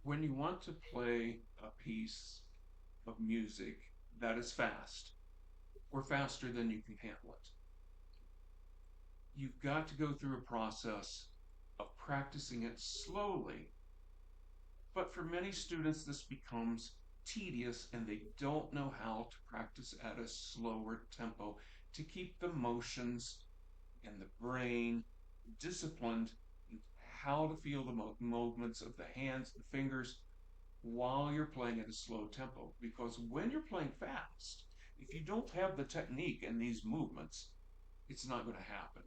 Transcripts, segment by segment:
When you want to play a piece of music that is fast or faster than you can handle it, you've got to go through a process of practicing it slowly. But for many students, this becomes tedious and they don't know how to practice at a slower tempo to keep the motions and the brain disciplined in how to feel the movements of the hands, the fingers, while you're playing at a slow tempo. Because when you're playing fast, if you don't have the technique and these movements, it's not going to happen.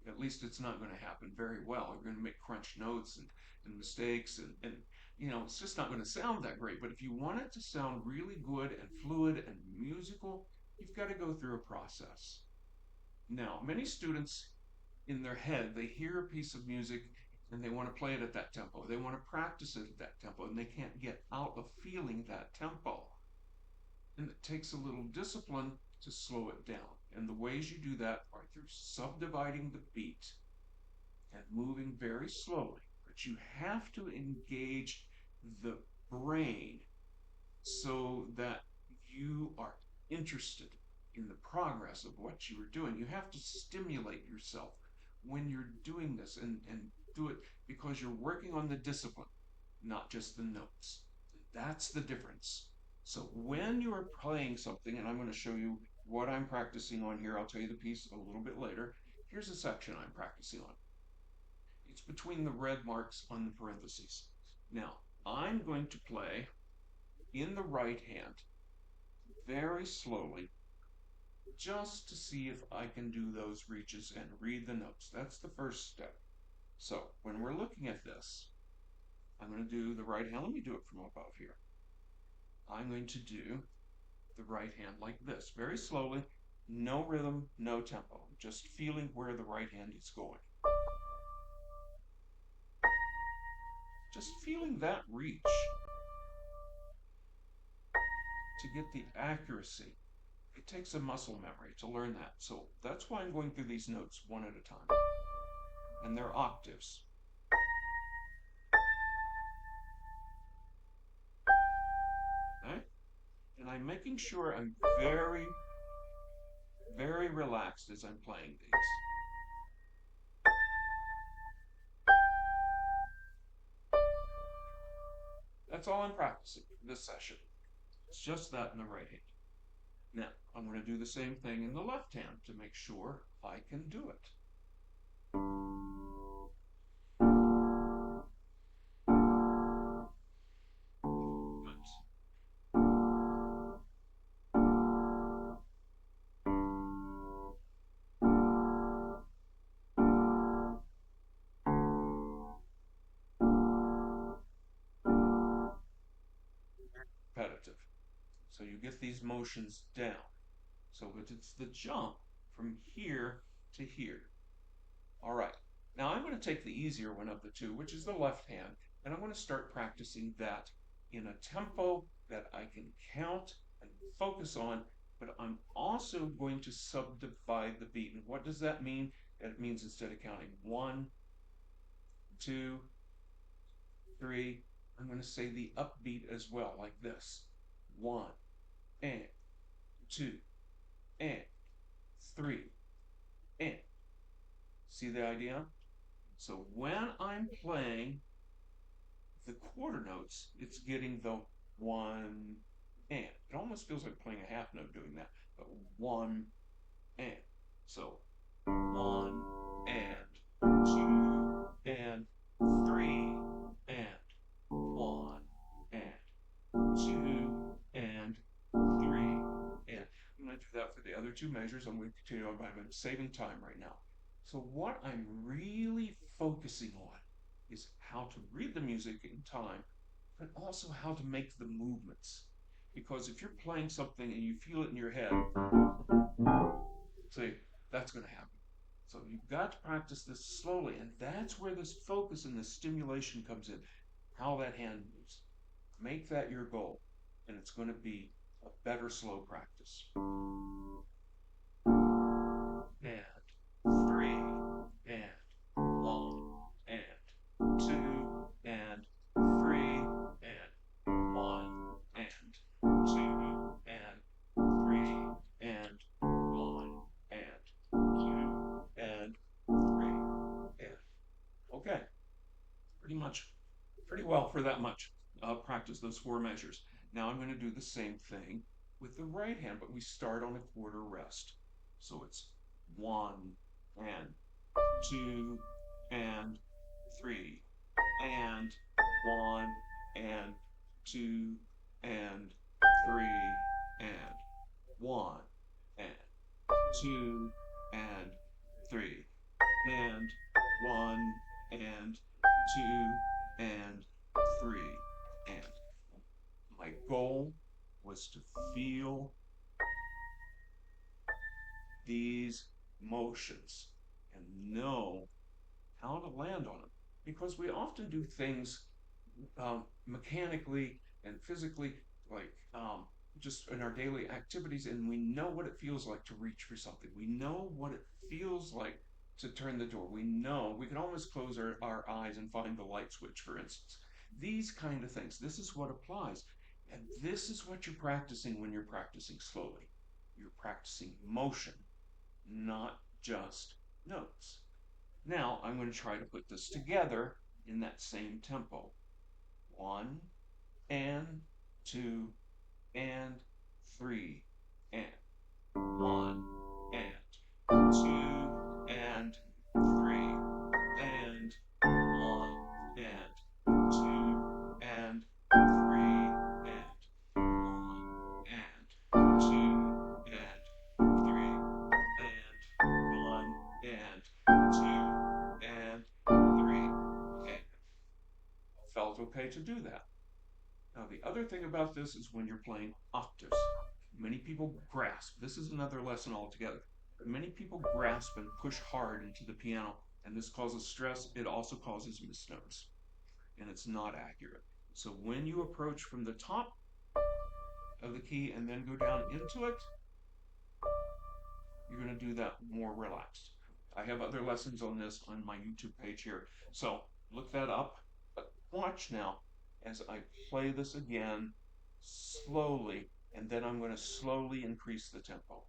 At least it's not going to happen very well. You're going to make crunch notes and mistakes, and it's just not going to sound that great. But if you want it to sound really good and fluid and musical, you've got to go through a process. Now, many students in their head, they hear a piece of music and they want to play it at that tempo. They want to practice it at that tempo, and they can't get out of feeling that tempo. And it takes a little discipline to slow it down. And the ways you do that are through subdividing the beat and moving very slowly. But you have to engage the brain so that you are interested in the progress of what you are doing. You have to stimulate yourself when you're doing this and do it because you're working on the discipline, not just the notes. That's the difference. So when you are playing something, and I'm going to show you what I'm practicing on here, I'll tell you the piece a little bit later. Here's a section I'm practicing on. It's between the red marks on the parentheses. Now, I'm going to play in the right hand very slowly just to see if I can do those reaches and read the notes. That's the first step. So when we're looking at this, I'm going to do the right hand. Let me do it from above here. I'm going to do the right hand like this, very slowly, no rhythm, no tempo, just feeling where the right hand is going. Just feeling that reach to get the accuracy. It takes a muscle memory to learn that. So that's why I'm going through these notes one at a time. And they're octaves. Okay? And I'm making sure I'm very, very relaxed as I'm playing these. That's all I'm practicing for this session. It's just that in the right hand. Now, I'm going to do the same thing in the left hand to make sure I can do it. Good. Repetitive. So you get these motions down. So it's the jump from here to here. All right. Now I'm going to take the easier one of the two, which is the left hand, and I'm going to start practicing that in a tempo that I can count and focus on, but I'm also going to subdivide the beat. And what does that mean? That means instead of counting 1, 2, 3, I'm going to say the upbeat as well, like this. 1, and 2, and 3, and. See the idea? So when I'm playing the quarter notes, it's getting the one and. It almost feels like playing a half note doing that, but one and. So one and, two and, three and, one and, two and, three and. I'm going to do that for the other two measures. I'm going to continue on, but I'm saving time right now. So what I'm really focusing on is how to read the music in time, but also how to make the movements. Because if you're playing something and you feel it in your head, see, that's going to happen. So you've got to practice this slowly, and that's where this focus and this stimulation comes in, how that hand moves. Make that your goal, and it's going to be a better slow practice. And three, and one, and two, and three, Okay, pretty well for that much practice, those four measures. Now I'm going to do the same thing with the right hand, but we start on a quarter rest. So it's 1 and 2 and 3 and 1 and 2 and 3 and 1 and 2 and 3 and 1 and 2 and 3 and my goal was to feel these motions and know how to land on them, because we often do things mechanically and physically, like just in our daily activities, and we know what it feels like to reach for something. We know what it feels like to turn the door. We know we can almost close our eyes and find the light switch, for instance. These kind of things. This is what applies. And this is what you're practicing when you're practicing slowly. You're practicing motion, not just notes. Now I'm going to try to put this together in that same tempo. 1 and 2 and 3 and 1 and 2 and 3 and 1 and 2 and 3 and 1 and 2 and 3 and 1 and 2 and 3 and felt okay to do that. Now, the other thing about this is when you're playing octaves, many people grasp. This is another lesson altogether. Many people grasp and push hard into the piano, and this causes stress. It also causes misnotes, and it's not accurate. So when you approach from the top of the key and then go down into it, you're going to do that more relaxed. I have other lessons on this on my YouTube page here, so look that up. But watch now as I play this again slowly, and then I'm going to slowly increase the tempo.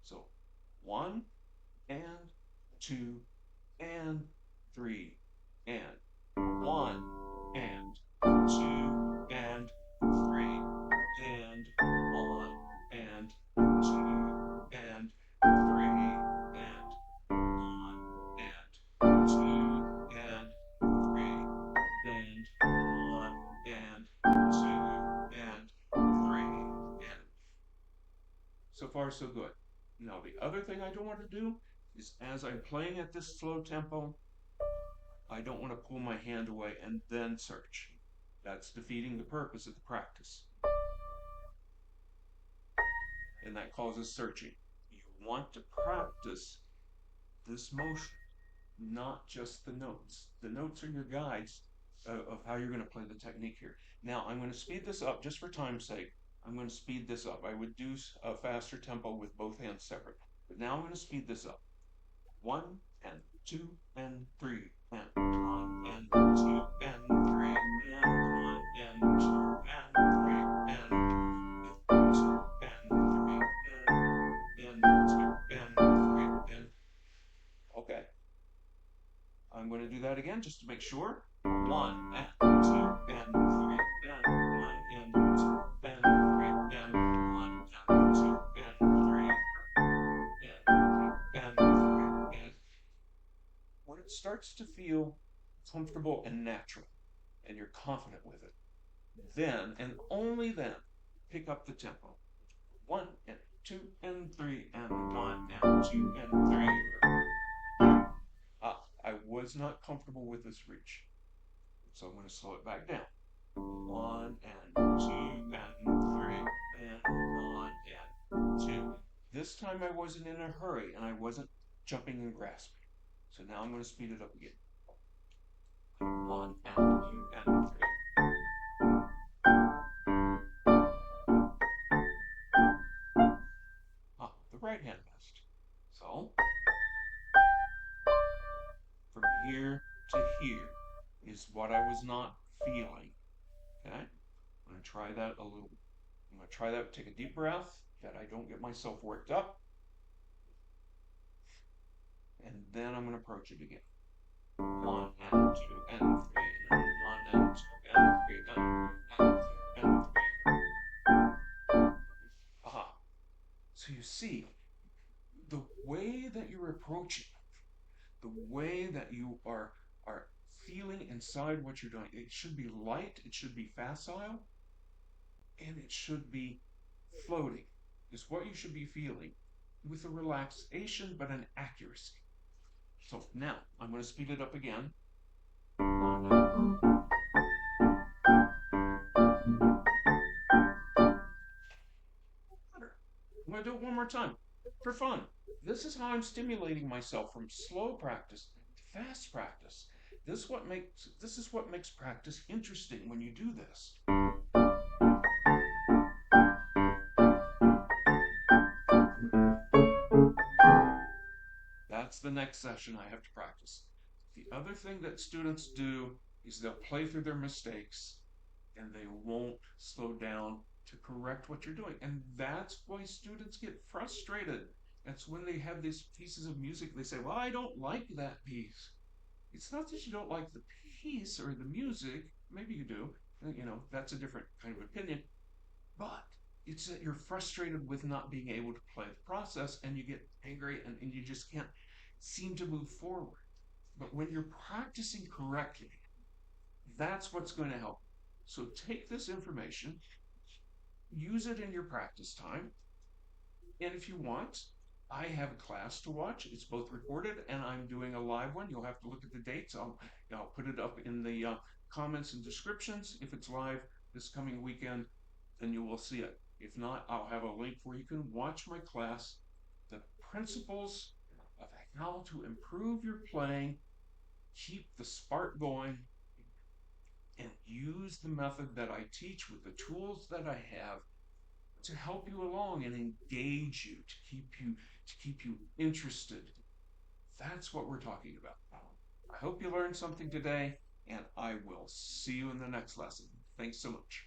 So 1 and 2 and 3 and 1 and 2 and 3 and 1 and 2 and 3 and 1 and 2 and 3 and 1 and 2 and 3 and so far so good. Now the other thing I don't want to do is, as I'm playing at this slow tempo, I don't want to pull my hand away and then search. That's defeating the purpose of the practice. And that causes searching. You want to practice this motion, not just the notes. The notes are your guides of how you're going to play the technique here. Now I'm going to speed this up just for time's sake. I'm going to speed this up. I would do a faster tempo with both hands separate. But now I'm going to speed this up. 1 and 2 and 3 and 1 and 2 and 3 and 1 and 2 and 3 and 2 and 3 and 2 and 3 and okay. I'm going to do that again just to make sure. 1 and 2 and 3 and 1 and 2 and 3 and 1 and 2 and 3 and 3 and when it starts to feel comfortable and natural and you're confident with it, then and only then pick up the tempo. 1 and 2 and 3 and 1 and 2 and 3. I was not comfortable with this reach, so I'm going to slow it back down. 1 and 2 and 3 and 1 and 2. This time I wasn't in a hurry and I wasn't jumping and grasping. So now I'm going to speed it up again. 1 and 2 and 3. The right hand missed. So from here to here is what I was not feeling. Okay? I'm going to try that a little. I'm going to try that, take a deep breath, that I don't get myself worked up. And then I'm going to approach it again. 1 and 2 approaching, the way that you are feeling inside what you're doing. It should be light, it should be facile, and it should be floating. Is what you should be feeling with a relaxation but an accuracy. So now I'm going to speed it up again. I'm going to do it one more time for fun. This is how I'm stimulating myself from slow practice to fast practice. This is what makes practice interesting when you do this. That's the next session I have to practice. The other thing that students do is they'll play through their mistakes and they won't slow down to correct what you're doing. And that's why students get frustrated. That's when they have these pieces of music, they say, well, I don't like that piece. It's not that you don't like the piece or the music, maybe you do, that's a different kind of opinion, but it's that you're frustrated with not being able to play the process and you get angry and you just can't seem to move forward. But when you're practicing correctly, that's what's going to help. So take this information, use it in your practice time, and if you want, I have a class to watch. It's both recorded and I'm doing a live one. You'll have to look at the dates. I'll put it up in the comments and descriptions. If it's live this coming weekend, then you will see it. If not, I'll have a link where you can watch my class, The Principles of How to Improve Your Playing, Keep the Spark Going, and use the method that I teach with the tools that I have to help you along and engage you, to keep you interested. That's what we're talking about. I hope you learned something today, and I will see you in the next lesson. Thanks so much.